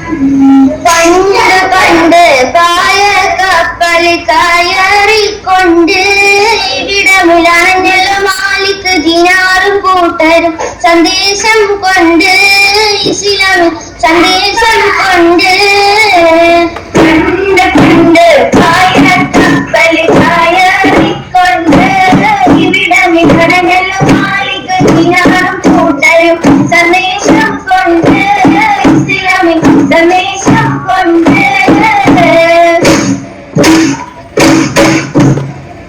പണ്ട് പണ്ട് പായ കപ്പൽ കയറിക്കൊണ്ട് ഇവിടമിലാഞ്ഞൽ മാലിക് ദിനാറും കൂട്ടരും സന്ദേശം കൊണ്ട് ഇസ്ലാമിൽ സന്ദേശം കൊണ്ട് പണ്ട് പണ്ട് പായ കപ്പൽ കയറിക്കൊണ്ട് ഇവിടമിലാഞ്ഞൽ മാലിക് ദിനാറും കൂട്ടരും സന്ദേശം കൊണ്ട് ഇസ്ലാമിൽ സന്ദേശം കൊണ്ട്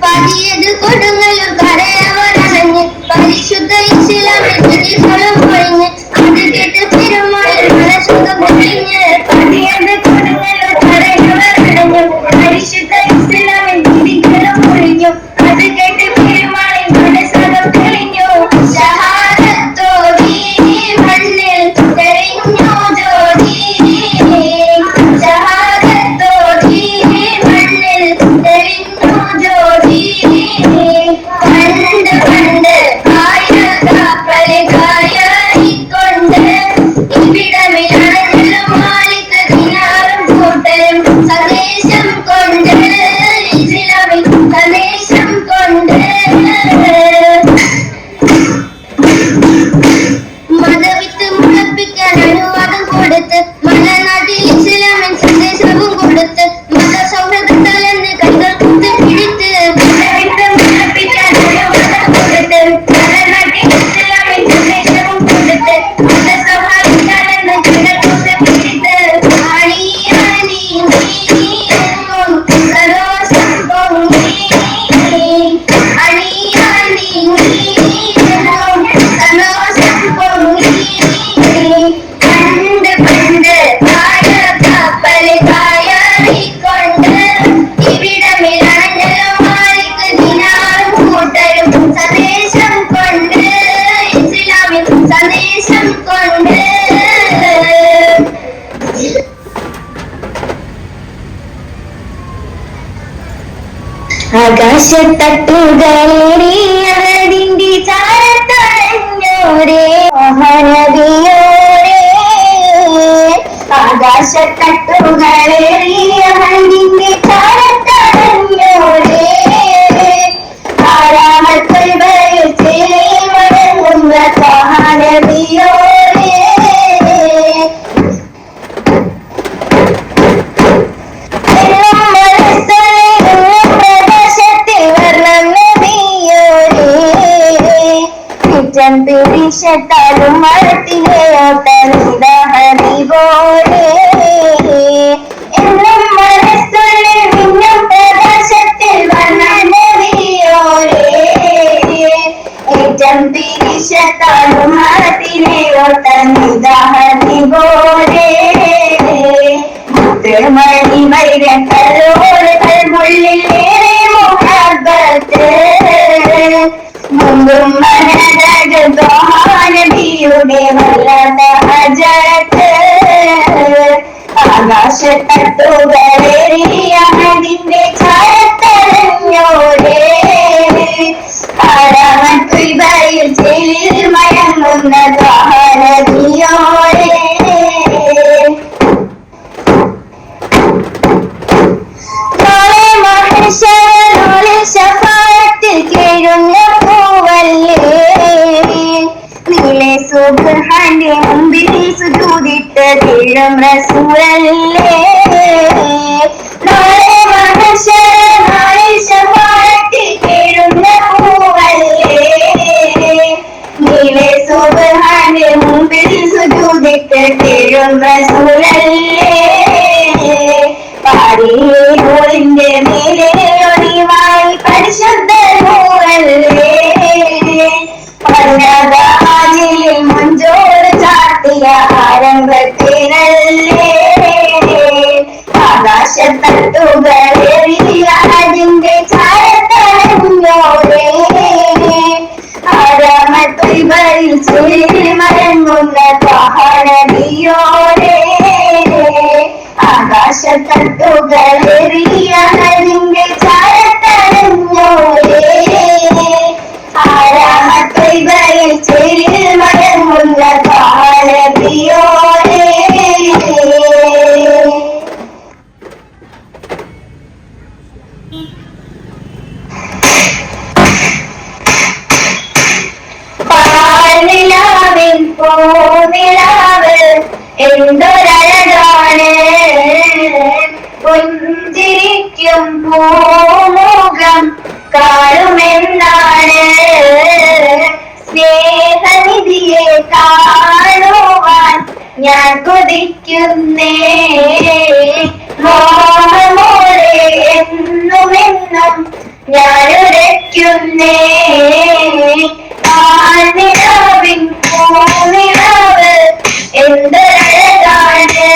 പതിയത് കൊടുങ്ങല്ലൂർ കരയവരണഞ്ഞ് പരിശുദ്ധ ഇസ്ലാമിൽ വിധികളും പൊഴിഞ്ഞ് അത് കേട്ട് പെരുമാൾ മനസുഖം പൊഴിഞ്ഞ് പതിയത് കൊടുങ്ങല്ലൂർ കരയവരണഞ്ഞു പരിശുദ്ധ ഇസ്ലാമിൽ വിധികളും പൊഴിഞ്ഞു അത് കേട്ട് പെരുമാൾ മനസുഖം തെളിഞ്ഞു ഷഹാദത്തോടി മണ്ണിൽ തെളിഞ്ഞു ജ്യോതി ഷഹാദത്തോടി മണ്ണിൽ തെളിഞ്ഞു ജ്യോതി പണ്ട് പണ്ട് പായ കപ്പൽ കയറിക്കൊണ്ട് ഇവിടമിലാഞ്ഞൽ മാലിക് ദിനാറും കൂട്ടരും സന്ദേശം കൊണ്ട് ഇസ്ലാമിൽ സന്ദേശം കൊണ്ട് മതവിത്ത് മുളപ്പിക്കാൻ അനുവാദം കൊടുത്ത് മലനാട്ടിൽ ഇസ്ലാമിൻ സന്ദേശവും കൊടുത്ത് മതസൗഹൃദത്തലെന്ന് കൈകൾ കുത്തി പിടിത്ത് മതവിത്ത് മുളപ്പിക്കാൻ അനുവാദം കൊടുത്ത് മലനാട്ടിൽ ഇസ്ലാമിൻ സന്ദേശവും കൊടുത്ത് മതസൗഹാർദ്ദത്തലെന്ന് കൈകൾ കുത്തി പിടിത്ത് അണിയണി നീങ്ങും സരോസം പൊങ്ങി അണിയണി നീങ്ങും സരോസം പൊങ്ങി പണ്ട് പണ്ട് പായ കപ്പൽ കയറിക്കൊണ്ട് ഇവിടമിലാഞ്ഞൽ മാലിക് ദിനാറും കൂട്ടരും സന്ദേശം കൊണ്ട് ഇസ്ലാമിൽ സന്ദേശം കൊണ്ട് ആകാശത്തട്ടുകളേറിയതിന്റെ ചാരത്തണഞ്ഞോരേ മഹാനബിയോരേ ആകാശത്തട്ടുകളേറിയതിന്റെ ചാരത്തണഞ്ഞോരേ ആരാമത്തിൽ ചേരി മടങ്ങുന്ന മഹാനബിയോരേ പിടിച്ചത്താലും മഴത്തിലെയോട്ടനിതഹരിപോലെ എന്നും മനസ്സുള്ളിൽ മിന്നും പ്രകാശത്തിൽ വർണ്ണനവിയോരേ ഏറ്റം പിടിച്ചത്താലും മഴത്തിലെയോട്ടനിതഹരിപോലെ മുത്തുമണി വൈരക്കല്ലോടുകൾ മുള്ളിലേറെ മുഹബത്ത് മുമ്പും മനനബിയുടെ വല്ലാത്ത ഹജറത്ത് ആകാശത്തട്ടുകളേറിയതിന്റെ ചാരത്തണഞ്ഞോരേ ആരാമത്തുബയിൽ ചേലിൽ മയങ്ങുന്ന ദ്വാരതിയോരേ നാളെ മഹ്ശറിൽ ശഫാഅത്തിൽ കേഴുന്ന നീലെ സുബ്ഹാന്റെ മുമ്പിൽ സുജൂദിട്ട് വീഴും റസൂലല്ലേ നാളെ മഹ്ശറിൽ ശഫാഅത്തിൽ കേഴുന്ന പൂവല്ലേ നീലെ സുബ്ഹാന്റെ മുമ്പിൽ സുജൂദിട്ട് വീഴും റസൂലല്ലേ പാരിയോളിന്റെ മേലെ ഒളിവായി പരിശുദ്ധ നൂറല്ലേ പർവ്വതമാലിൽ മുഞ്ചോട് ചാർത്തിയ ആരംഭത്തിനല്ലേ ആകാശത്തട്ടുകളേറിയതിന്റെ ചാരത്തണഞ്ഞോരേ ആരാമത്തുബയിൽ ചേരി മയങ്ങുന്ന ത്വഹാനബിയോരേ ആകാശത്തട്ടുകളേറിയതിന്റെ ചാരത്തണഞ്ഞോരേ ആരാമത്തുബയിൽ ചേരി മയങ്ങുന്ന ത്വഹാനബിയോരേ ഞാൻ കൊതിക്കുന്നേ മോഹമോടെ എന്നുമെന്നും ഞാനുരയ്ക്കുന്നേ ആനിലാവിൻ പൂനിലാവ് എന്തൊരഴകാണ്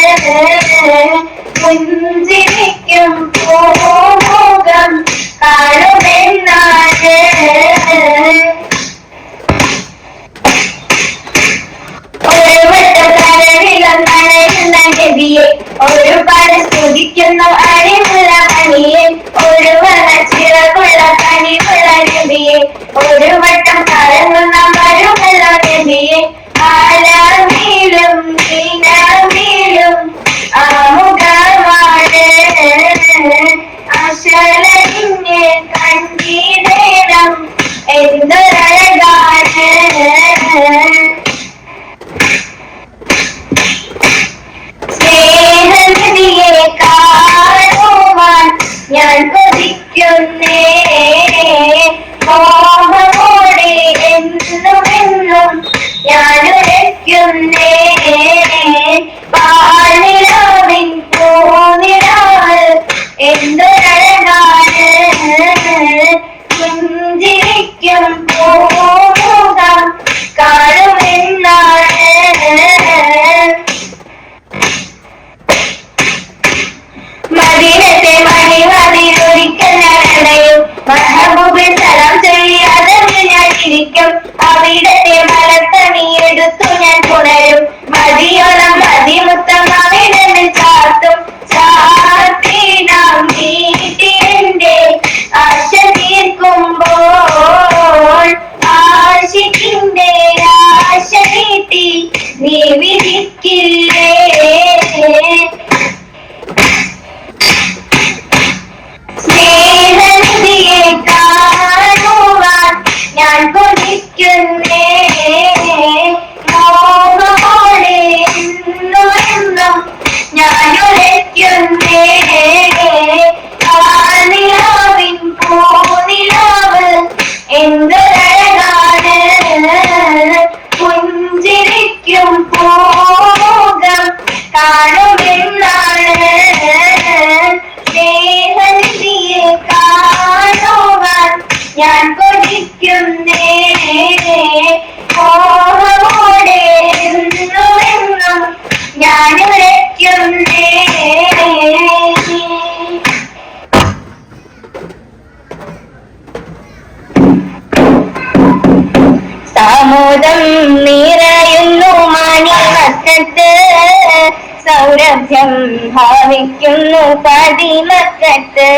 പുഞ്ചിരിക്കും പൂമുഖം കാണുമെന്നാണ് ഒരു വട്ടം കരളിളം നനയുന്ന നബിയെ ഒരുപാട് സ്തുതിക്കുന്നു അടിമുള്ള മണിയെ ഒരു ചിറകുള്ള കനിവുള്ള നബിയെ ഒരു വട്ടം കറങ്ങുന്ന മരുമുള്ള നബിയെ ആലാമീലും നീലാമീലും ആമുഖമാണ് അശലഞ്ഞ് കണ്ടിടേണം എന്തൊരഴകാണ് സ്നേഹനിധിയെ കാണുവാൻ ഞാൻ കൊതിക്കുന്നേ മോഹമോടെ എന്നുമെന്നും ഞാനുരയ്ക്കുന്നേ പാലിലാവിൻ പൂനിലാവ് എന്തൊരഴകാണ് പുഞ്ചിരിക്കും പൂമുഖം കാണുമെന്നാണ് മദീനത്തെ മണിവാതിലൊരിക്കൽ ഞാനടയും മഹബൂബിൽ സലാം ചെയ്യാതെ ഞാൻ ഇരിക്കും അവിടത്തെ മലത്തണിയെടുത്തു ഞാൻ പുണരും മതിയോളം മതിമുത്തം അവിടന്ന് ചാർത്തും ചാർത്തിനാം വീട്ടിന്റെ ആശ തീർക്കുമ്പോൾ ആശിക്കിന്റെ ആശ നീട്ടി നീ വിധിക്കില്ലേ സ്നേഹനിധിയെ കാണുവാൻ ഞാൻ കൊതിക്കുന്നേ മോഹമോടെ എന്നും ഞാനുരയ്ക്കുന്നേ ആനിലാവിൻ പൂനിലാവ് എന്തൊരഴകാണ് പുഞ്ചിരിക്കും പൂമുഖം കാണുമെന്നാണ് സ്നേഹനിധിയെ കാണുവാൻ ഞാൻ കൊതിക്കുന്നേ മോഹമോടെ എന്നുമെന്നും ഞാനുരയ്ക്കുന്നേ സാമോദം നിറയുന്നു മാനിമക്കത്ത് സൗരഭ്യം ഭാവിക്കുന്നു പതിമക്കത്ത്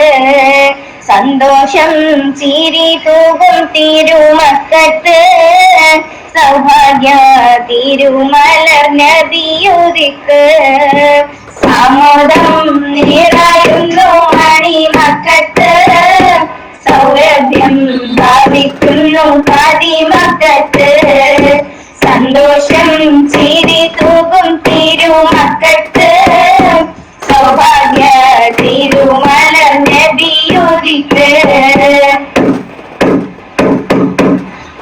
സന്തോഷം ചിരി തൂകും തിരുമക്കത്ത് സൗഭാഗ്യ തിരുമലർ നദിയുദിക്ക് സാമോദം നിറയുന്നു മണിമക്കത്ത് സൗരഭ്യം ഭാവിക്കുന്നു പതിമക്കത്ത് സന്തോഷം ചിരി തൂകും തിരുമക്കത്ത് സൗഭാഗ്യ തിരുമലർ നദിയുദിക്ക്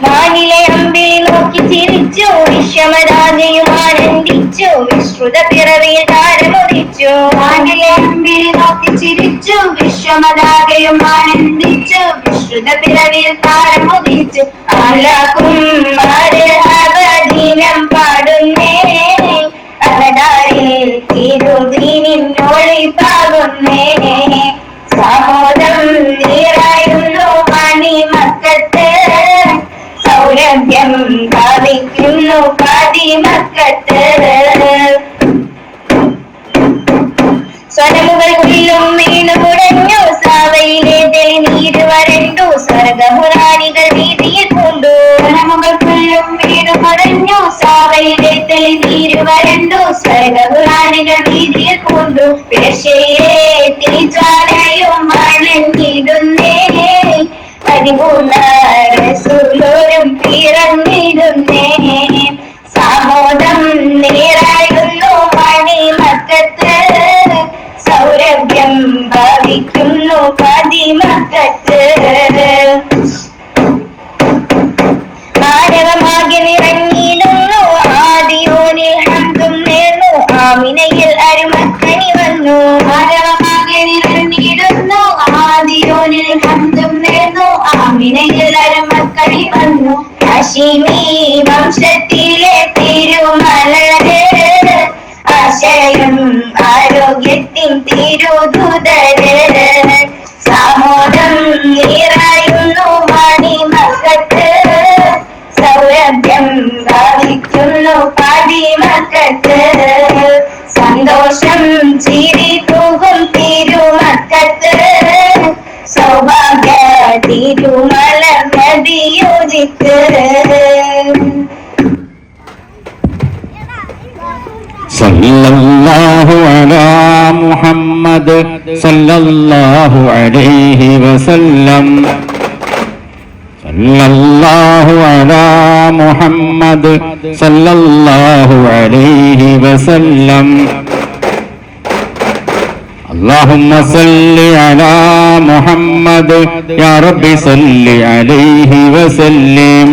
വാനിലെ അമ്പിളി നോക്കി ചിരിച്ചു വിശ്വമരാജയും ആനന്ദിച്ചു വിശ്രുത പിറവിയിൽ താരമുദിച്ചു വാനിലെ അമ്പിളി നോക്കി ചിരിച്ചു വിശ്വമരാജയും ആനന്ദിച്ചു വിശ്രുത പിറവിയിൽ താരമുദിച്ചു ആലാക്കും ദിനം പാടുന്നേ അകടാരിൽ തിരുദീനിന്നൊളി പാകുന്നേ സാമോദം നീറായുന്നു മണിമക്കത്ത് സൗരഭ്യം ഭാവിക്കുന്നു പതിമക്കത്ത് സ്വരമുകൾ കൊല്ലും വീണു കുടഞ്ഞു സാവയിലെ തെളിനീര് വരണ്ടു സ്വർഗമുറാനികൾ വീതിയിൽ പൂണ്ടു സ്വരമുകൾ കൊല്ലും വീണു കുടഞ്ഞു സാവയിലെ തെളിനീര് വരണ്ടു സ്വർഗമുറാനികൾ വീതിയിൽ പൂണ്ടു പേർഷ്യയെ തിരിച്ചാലയും മണഞ്ഞിടുന്നേ പരിപൂർണ്ണ റസൂലോരും പിറന്നിടുന്നേ സാമോദം നീറായുന്നു മണിമക്കത്ത് സൗരഭ്യം ഭാവിക്കുന്നു പതിമക്കത്ത് മാനവമാകെ നിറഞ്ഞിടുന്നു ആദിയോനിൽ ഹംദും നേർന്നു സൗഭാഗ്യത്തിൻ തിരുദൂതര് സാമോദം നിറയുന്നു മണിമക്കത്ത് സൗരഭ്യം ഭാവിക്കുന്നു പതിമക്കത്ത് സന്തോഷം ചിരി തൂകും തിരുമക്കത്ത് സൗഭാഗ്യ തിരുമലർ നബിയുദിത്ത് സല്ലല്ലാഹു അലാ മുഹമ്മദ് സല്ലല്ലാഹു അലൈഹി വസല്ലം സല്ലല്ലാഹു അലാ മുഹമ്മദ് സല്ലല്ലാഹു അലൈഹി വസല്ലം اللهم صل على محمد يا رب صل عليه وسلم